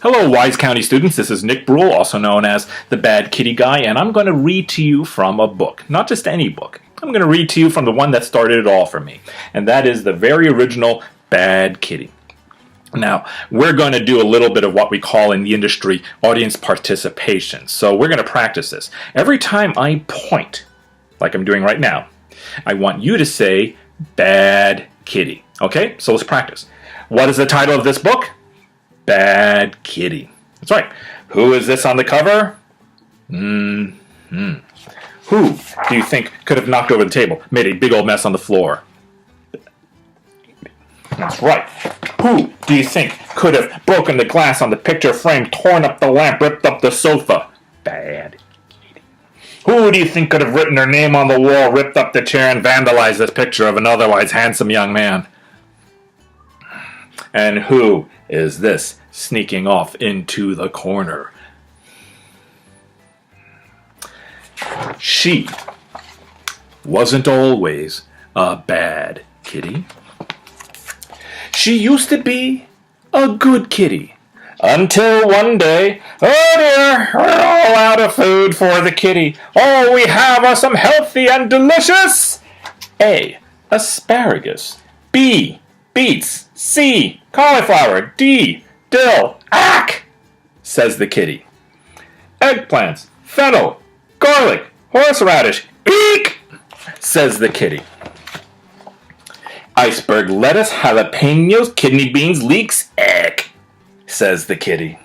Hello, Wise County students. This is Nick Bruel, also known as the Bad Kitty Guy, and I'm going to read to you from a book. Not just any book. I'm going to read to you from the one that started it all for me, and that is the very original Bad Kitty. Now, we're going to do a little bit of what we call in the industry audience participation. So we're going to practice this. Every time I point, like I'm doing right now, I want you to say Bad Kitty. Okay? So let's practice. What is the title of this book? Bad Kitty. That's right. Who is this on the cover? Who do you think could have knocked over the table, made a big old mess on the floor? That's right. Who do you think could have broken the glass on the picture frame, torn up the lamp, ripped up the sofa? Bad Kitty. Who do you think could have written her name on the wall, ripped up the chair, and vandalized this picture of an otherwise handsome young man? And who is this sneaking off into the corner? She wasn't always a bad kitty. She used to be a good kitty. Until one day, oh dear, we're all out of food for the kitty. All we have are some healthy and delicious A. asparagus, B. beets, C. cauliflower, D. dill. Ack! Says the kitty. Eggplants, fennel, garlic, horseradish, eek! Says the kitty. Iceberg lettuce, jalapenos, kidney beans, leeks, eck! Says the kitty.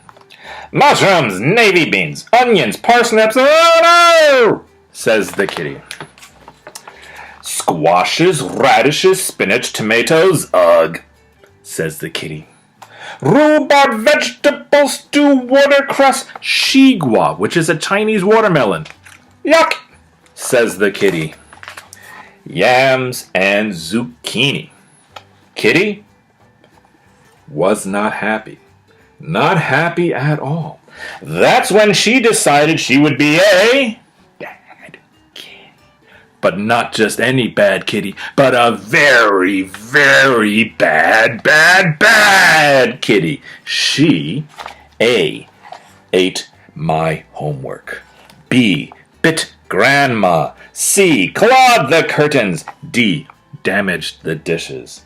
Mushrooms, navy beans, onions, parsnips, oh no! Says the kitty. Squashes, radishes, spinach, tomatoes, ugh! Says the kitty. Rhubarb, vegetable stew, watercress, shigua, which is a Chinese watermelon. Yuck! Says the kitty. Yams and zucchini. Kitty was not happy. Not happy at all. That's when she decided she would be a bad kitty. But not just any bad kitty, but a very, very bad kitty. She, A, ate my homework. B, bit grandma. C, clawed the curtains. D, damaged the dishes.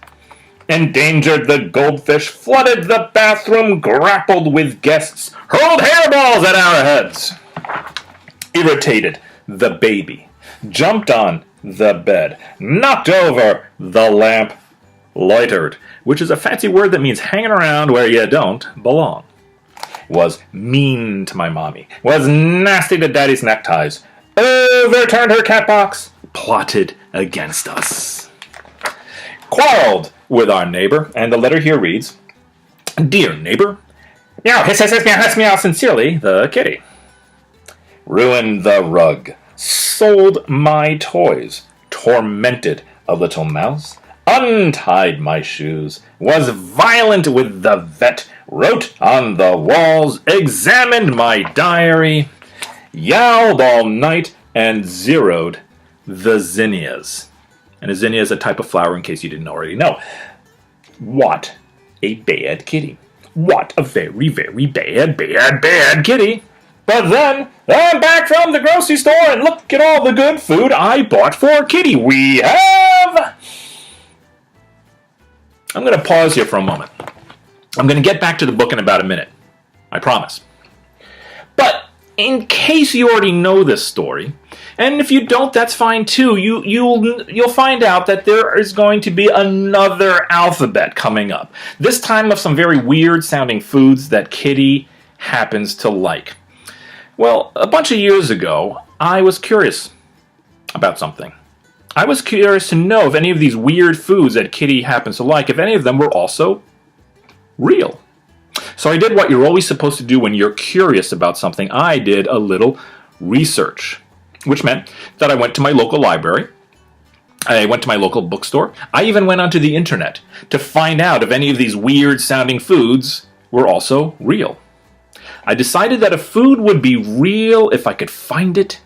Endangered the goldfish, flooded the bathroom, grappled with guests, hurled hairballs at our heads. Irritated the baby, jumped on the bed, knocked over the lamp, loitered, which is a fancy word that means hanging around where you don't belong. Was mean to my mommy, was nasty to daddy's neckties, overturned her cat box, plotted against us. Quarreled with our neighbor, and the letter here reads, Dear neighbor, meow, hiss, hiss, hiss, meow, hiss, meow, sincerely, the kitty. Ruined the rug, sold my toys, tormented a little mouse, untied my shoes, was violent with the vet, wrote on the walls, examined my diary, yowled all night, and zeroed the zinnias. And a zinnia is a type of flower, in case you didn't already know. What a bad kitty. What a very, very bad kitty. But then, I'm back from the grocery store, and look at all the good food I bought for Kitty. We have... I'm going to pause here for a moment. I'm going to get back to the book in about a minute. I promise. But in case you already know this story, and if you don't, that's fine too. You'll find out that there is going to be another alphabet coming up. This time of some very weird sounding foods that Kitty happens to like. Well, a bunch of years ago, I was curious about something. I was curious to know if any of these weird foods that Kitty happens to like, if any of them were also real. So I did what you're always supposed to do when you're curious about something. I did a little research, which meant that I went to my local library, I went to my local bookstore, I even went onto the internet to find out if any of these weird sounding foods were also real. I decided that a food would be real if I could find it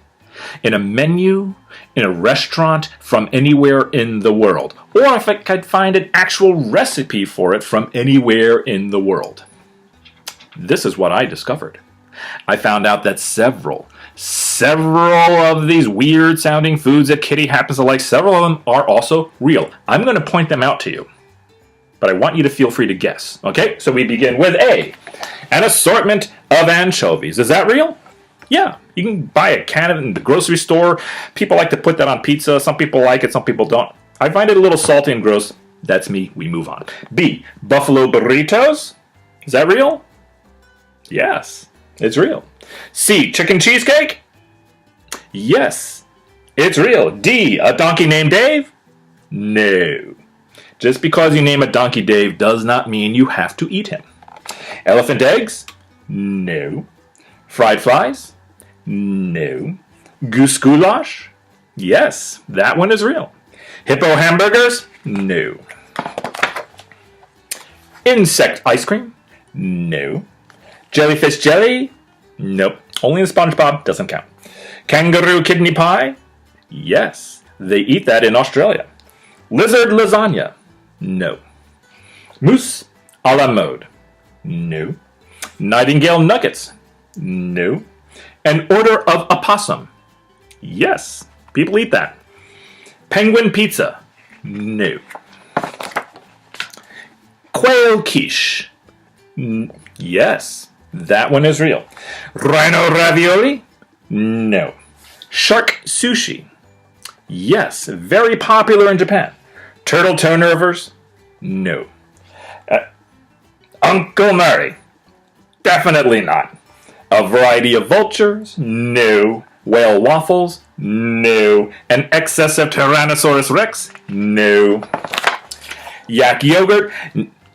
in a menu, in a restaurant from anywhere in the world, or if I could find an actual recipe for it from anywhere in the world. this is what I discovered. I found out that several of these weird sounding foods that Kitty happens to like, several of them are also real. I'm going to point them out to you, but I want you to feel free to guess. Okay, so we begin with A, an assortment of anchovies. Is that real? Yeah, you can buy a can of it in the grocery store. People like to put that on pizza. Some people like it, some people don't. I find it a little salty and gross. That's me. We move on. B, buffalo burritos. Is that real? Yes, it's real. C, chicken cheesecake. Yes, it's real. D, a donkey named Dave. No. Just because you name a donkey Dave does not mean you have to eat him. Elephant eggs? No. Fried flies? No. Goose goulash? Yes, that one is real. Hippo hamburgers? No. Insect ice cream? No. Jellyfish jelly? Nope. Only in SpongeBob, doesn't count. Kangaroo kidney pie? Yes, they eat that in Australia. Lizard lasagna? No. Moose a la mode? No. Nightingale nuggets? No. An order of opossum? Yes, people eat that. Penguin pizza? No. Quail quiche? Yes, that one is real. Rhino ravioli? No. Shark sushi? Yes, very popular in Japan. Turtle turnovers? No. Uncle Murray? Definitely not. A variety of vultures? No. Whale waffles? No. An excess of Tyrannosaurus Rex? No. Yak yogurt?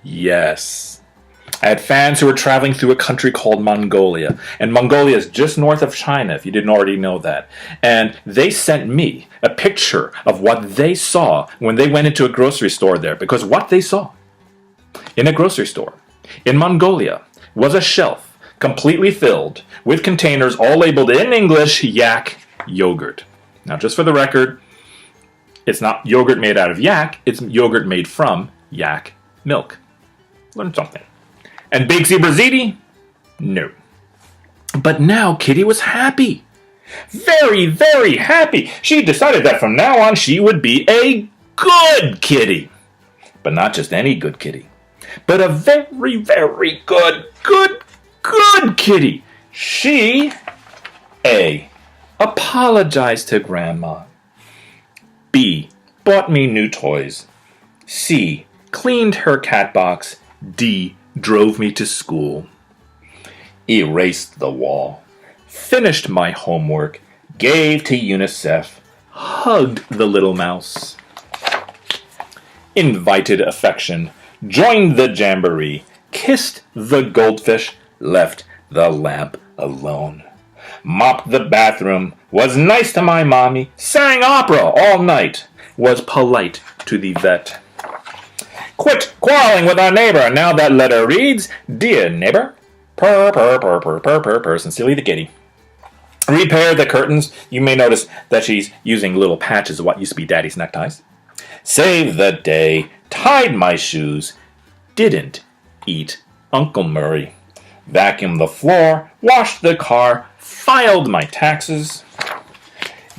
Yes. I had fans who were traveling through a country called Mongolia. And Mongolia is just north of China, if you didn't already know that. And they sent me a picture of what they saw when they went into a grocery store there. Because what they saw in a grocery store in Mongolia was a shelf completely filled with containers all labeled in English, yak yogurt. Now, just for the record, it's not yogurt made out of yak, it's yogurt made from yak milk. Learn something. And Big Zebra Ziti? No. But now Kitty was happy. Very, very happy. She decided that from now on she would be a good kitty. But not just any good kitty. But a very, very good kitty. She, A, apologized to Grandma. B, bought me new toys. C, cleaned her cat box. D, drove me to school. Erased the wall. Finished my homework. Gave to UNICEF. Hugged the little mouse. Invited affection. Joined the jamboree. Kissed the goldfish. Left the lamp alone. Mopped the bathroom. Was nice to my mommy. Sang opera all night. Was polite to the vet. Quit quarreling with our neighbor. Now that letter reads, Dear neighbor, purr, purr, purr, purr, purr, purr, purr, sincerely the kitty. Repair the curtains. You may notice that she's using little patches of what used to be Daddy's neckties. Save the day. Tied my shoes. Didn't eat Uncle Murray. Vacuumed the floor. Washed the car. Filed my taxes.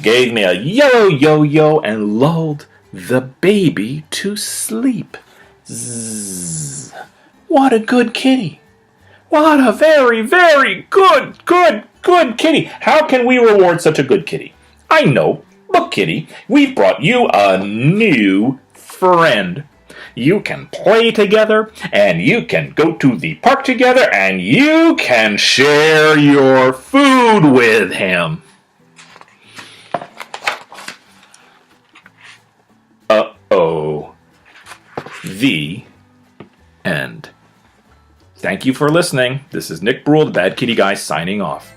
Gave me a yellow yo-yo and lulled the baby to sleep. Zzz. What a good kitty. What a very, very good kitty. How can we reward such a good kitty? I know. Look, kitty, we've brought you a new friend. You can play together, and you can go to the park together, and you can share your food with him. Uh-oh. The end. Thank you for listening. This is Nick Bruel, the Bad Kitty Guy, signing off.